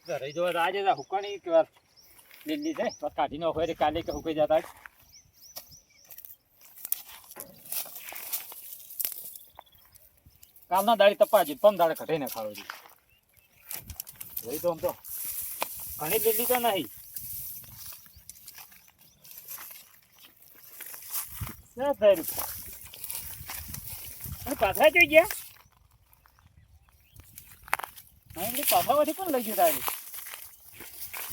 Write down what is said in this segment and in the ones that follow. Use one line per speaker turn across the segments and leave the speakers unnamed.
રહી જો આજે હુકાણી કે વાર લીલી છે તો કાઢી નો હોય કાલે કે હુકાઈ જતા કાલના દાડી તપાજી પમ દાડે કઢાઈને ખાવ રહી તો આમ તો ઘણી લીલી તો નહીં પાછા જોઈ ગયા પાથરામાંથી પણ લઈ ગયું તારી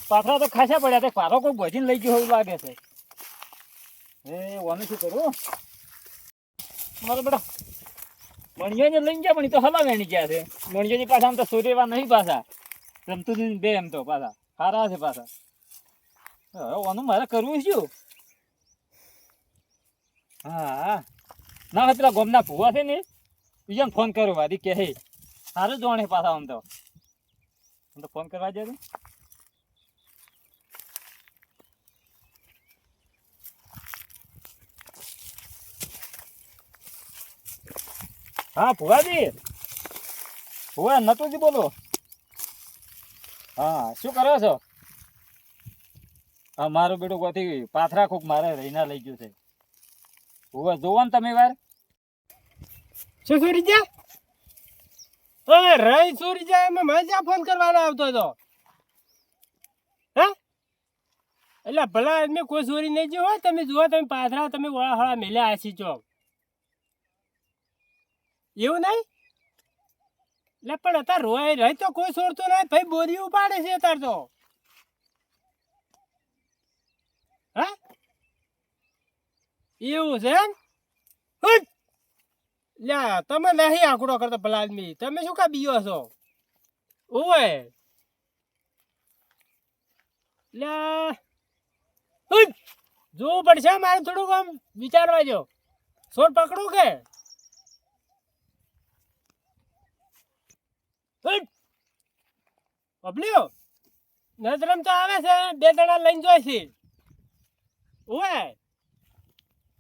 પાથરા તો ખાસા પડ્યા તે પારો કોઈ ભજીને લઈ ગયો એવું લાગે છે એ ઓનું શું કરું મારે બેટા મણિયોને લઈને ગયા પણ એ તો હલાવેણી ગયા છે મણિયોની પાછા આમ તો સૂર્યવા નહીં પાછા રમતું બે એમ તો પાછા સારા છે પાછા હવે ઓનું મારે કરવું શું હા ના હોય પેલા ગોમના ભૂવા છે ને બીજાને ફોન કરો વાદી કે હે સારું જોણે પાછા આમ તો ફોન કરવા જાય હા ભુવાજી ભુવા નતુજી બોલો હા શું કરો છો હા મારું બેટું ગોથી પાથરા કોક મારે રહીના લઈ ગયું છે ભુવા જોવો ને તમે વાર
શું છોડી જા હવે રહી છોડી જાય એમાં મજા ફોન કરવાનો આવતો હતો હે એટલે ભલા આદમી કોઈ ચોરી નહીં ગયો હોય તમે જુઓ તમે પાથરા તમે વળા હળા મેલ્યા આસી ચોક એવું નહીં એટલે પણ અત્યારે રોય રહી તો કોઈ છોડતો નહીં ભાઈ બોરી ઉપાડે છે અત્યારે તો હા એવું છે એમ લ્યા તમે નહીં આંકડો કરતો ભલા આદમી તમે શું કા બીયો છો ઓવે લ્યા જોવું પડશે મારે થોડુંક આમ વિચારવા જો છોડ પકડું કે બબલ્યો નજરમ તો આવે છે બે જણા લઈને જોઈ છે ઓવે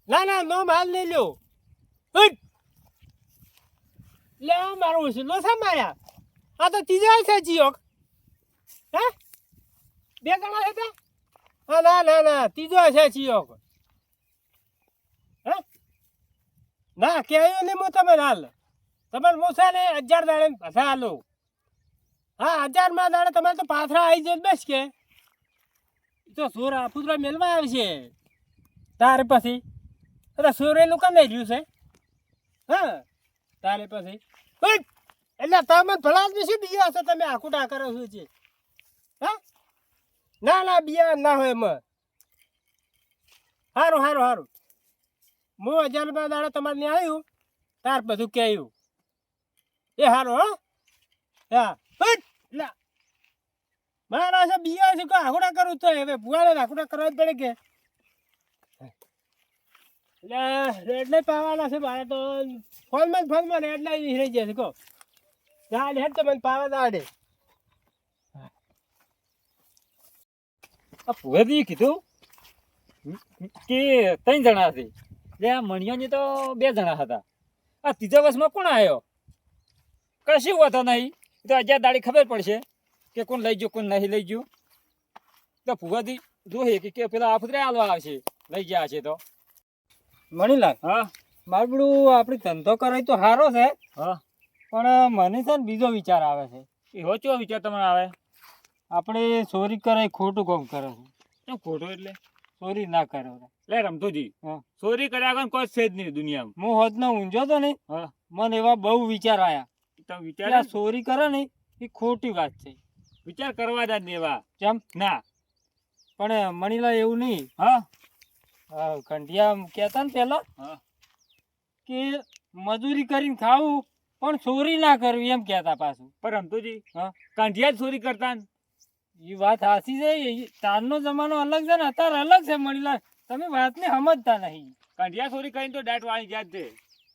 ના ના નો માલ નહીં લ્યો લે મારું ઉછલો છે માર્યા આ તો ત્રીજા છે જીઓક હે બે જણા છે હા ના ના ના ત્રીજો છે જીઓક હે ના કહેવાયું નહીં હું તમે હાલ તમારે મોસા ને 1000 દાડે પાછા હાલો હા 1000 માં દાડે તમારે તો પાથરા આવી જાય બસ કે તો સોરા પુતરા મેળવા આવશે તારે પછી અરે સોરેલું કામ નહીં રહ્યું છે હા તારે પછી એટલે તમે ભલા આદમી શું બીજા હશો તમે આખુટા કરો છો છે હા ના ના બીજા ના હોય એમાં સારું સારું સારું હું 1000 માં દાડે તમારે ત્યાં આવ્યું તાર બધું કહ્યું એ સારું હા મારા છે બીજા છે કોઈ આખુડા કરવું તો હવે ભુવાને આખુડા કરવા જ પડે કે એટલે રેડ નહીં પાવાના છે મારે તો ફોનમાં રેડ નહીં રહી જશે કહો ગાડ હેડ તો મને પાવા દાડે
આ ભુવાજીએ કીધું કે 3 જણા હતી એટલે આ મણિયાની તો 2 જણા હતા આ ત્રીજા વર્ષમાં કોણ આવ્યો કશું હોતા નહીં તો 1000 દાડી ખબર પડશે કે કોણ લઈ ગયું કોણ નહીં લઈ ગયું તો ભુવાજી જોઈ કે પેલા આફુતરે હાલવા આવશે લઈ ગયા છે તો
મણીલાલ
હા
મારું બધું આપણે ધંધો કરાય તો સારો છે
હા
પણ મને છે ને બીજો વિચાર આવે છે
એવો ચો વિચાર તમને આવે
આપણે ચોરી કરાય ખોટું કામ કરે છે
કેમ ખોટું એટલે
ચોરી ના કરે
લે રમતુજી
હા
ચોરી કર્યા વગર કોઈ છે જ નહીં દુનિયામાં
હું હોત ને ઊંઝો તો ને
હા
મને એવા બહુ વિચાર આયા
તો
કે
વિચાર
આ ચોરી કરે ને એ ખોટી વાત છે
વિચાર કરવા જ નહીં એવા
કેમ
ના
પણ મણીલાલ એવું નહીં
હા
કંઠિયા કહેતા ને પેલા
હા
કે મજૂરી કરીને ખાવું પણ ચોરી ના કરવી એમ કહેતા પાછું
પણ રમતુજી
હા
કાંઠિયા જ ચોરી કરતા ને
એ વાત સાચી છે તારનો જમાનો અલગ છે ને અત્યારે અલગ છે મણીલાલ તમે વાતને સમજતા નહીં
કાંઠિયા ચોરી કરીને તો દાટ વાળી જાત છે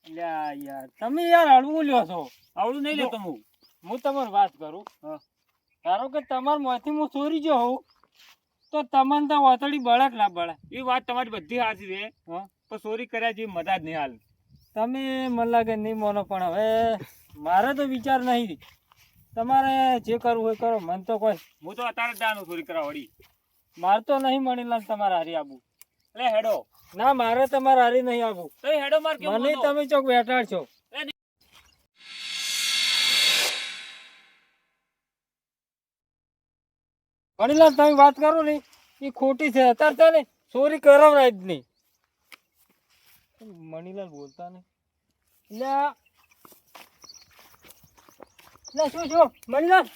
લ્યા યાર તમે યાર હળવું લ્યો છો
આવડું નહીં લેતો હું
તમારી વાત કરું
હા
ધારો કે તમારા માંથી હું ચોરી ગયો હોઉં તો તમને તો વાતડી બળક ના બળે
એ વાત તમારી બધી સાચી છે
હા
પણ ચોરી કર્યા જેવી મજા જ નહીં હાલ
તમે મને લાગે નહીં માનો પણ હવે મારે તો વિચાર નહીં
તમારે જે કરવું હોય કરો, મન તો કોઈ
હું તો અત્યારે જ જાણું થોડી કરા વળી.
માર તો નહીં મણીલાલ તમારે હારી આવું.
એટલે હેડો
ના, મારે તમારે હારી નહીં આવું.
તો હેડો માર કેવું
મને
બોલો?
તમે ચોક બેઠાડ છો. મણીલાલ તમે વાત કરો ને એ ખોટી છે. અત્યારે છે ને ચોરી કરાવરાય જ નહીં. મણીલાલ બોલતા નહીં. એટલે શું છો મણીલાલ?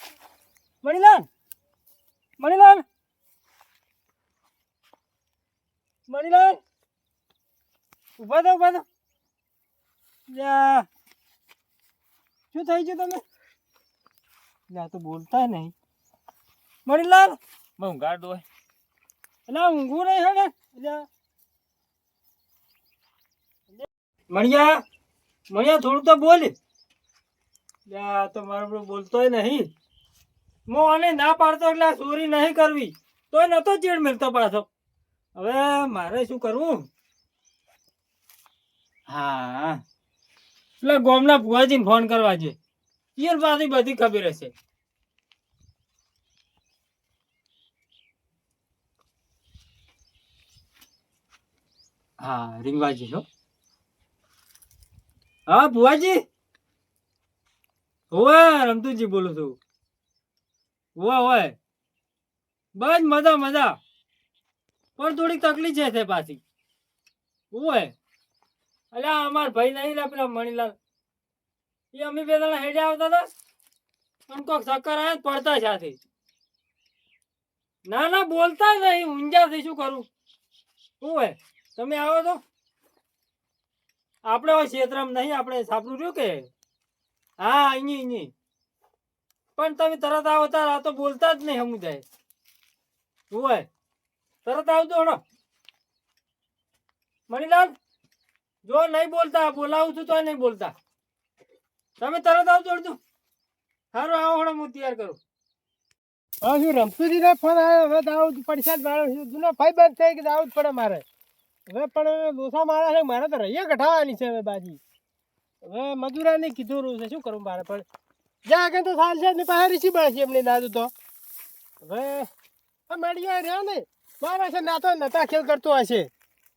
મણીલાલ, મણીલાલ, મણીલાલ, ઉભા થો, ઉભા થો. લ્યા, શું થઈ ગયું તમે? લ્યા, તો બોલતા નહીં. મણીલાલ,
હું ગાડ દો.
એટલે ઊંઘું નહીં હે ને? મણિયા, મણિયા, થોડું તો બોલ. લ્યા, તો મારો પેલો બોલતોય નહીં. હું આને ના પાડતો એટલે આ ચોરી નહીં કરવી, તોય નતો ચેડ મિલતો પાછો. હવે મારે શું કરવું? હા, પેલા ગોમના ભુવાજીને ફોન કરવા છે. ઈયર પાસે બધી ખબર હશે. હા, રીંગવાજી છો. હા ભુવાજી, ઓવે રમતુજી બોલું છું. ઓવે બસ મજા મજા, પણ થોડીક તકલીફ છે પાછી. ઓવે અલ્યા અમાર ભાઈ નહીં લે પેલા મણીલાલ, એ અમે બે જણા હેડે આવતા હતા પણ કોક ચક્કર આવે પડતા સાથે. ના ના બોલતા નહીં, ઊંઝા થઈ શું કરું. ઓવે તમે આવો તો આપણે ક્ષેત્રમાં નહીં, આપણે સાપડું રહ્યું કે હા અહીં પણ તમે તરત આવો તાર આ તો બોલતા જ નહીં સમુદાય. હોય તરત આવજો હણો. મણીલાલ જો નહીં બોલતા, બોલાવું છું તો નહીં બોલતા. તમે તરત આવજો અડધું. સારું આવો હણો, હું તૈયાર કરું.
હા શું રમતુજી ને ફોન આવ્યો, હવે દાઉદ પડશે જ મારો જૂનો ભાઈ બંધ થઈ કે દાઉદ પડે મારે. હવે પણ દોસા મારા છે, મારે તો રહીએ કઢાવવાની છે હવે બાજી. હવે મજૂરાને કીધું રહ્યું છે, શું કરું મારે પણ જ્યાં આગળ તો સાલ છે ને પાસે રીસી બળશે એમની દાદુ તો. હવે મળ્યા રહ્યા ને મારા છે ના તો નતા ખેલ કરતો હશે,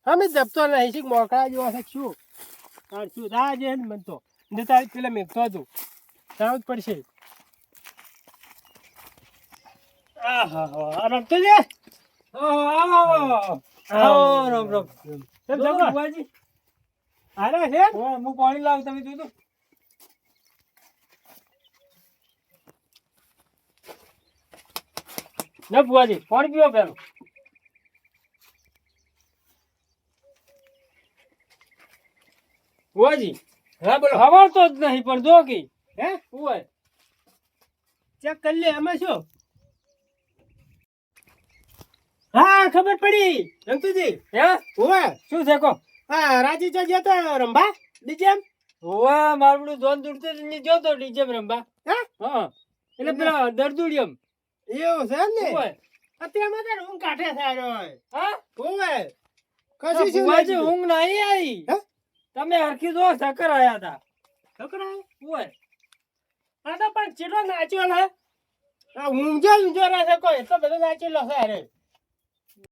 અમે જપતો નહીં શીખ મોકળા જેવો હશે શું શું રાહ છે ને મને તો ને તારી પેલા મેઘતો હતું જવું જ પડશે. આહા રમતો છે.
આવો આવો રામ રામ.
કેમ
જો
છો
ભુવાજી,
આરા છે
ઓય હું પાણી લાવું, તમે જોજો. ના ભુવાજી પાણી પીવો પેલો. ભુવાજી
હા બોલો.
ખબર તો જ નહીં પણ જો કી
હે
ઓય
ચેક કરી લે આમાં શું. હા ખબર પડી રમતુજી.
હે
ઓવે
શું છે કો?
હા રાજી ચા જતો રંભા ડીજેમ.
ઓય મારું જોન દુડતે ની જોતો ડીજે રંબા.
હે
હા એટલે પેલા દરદુડિયમ.
એવું છે ને
ઓય
અત્યારમાં તો ઊંઘ કાઢે સારો
હા
ઓવે કશું શું
ભુવાજી
નથી.
ઊંઘ નહીં આવી.
હે?
તમે હરખી જો ચક્કર આયા હતા.
છોકરા
ઓય
આ તો પણ ચેટલો નાચ્યો ને આ ઊંઘો ઊંઘો રહે છે કોઈ એટલો બધો નાચેલો છે અરે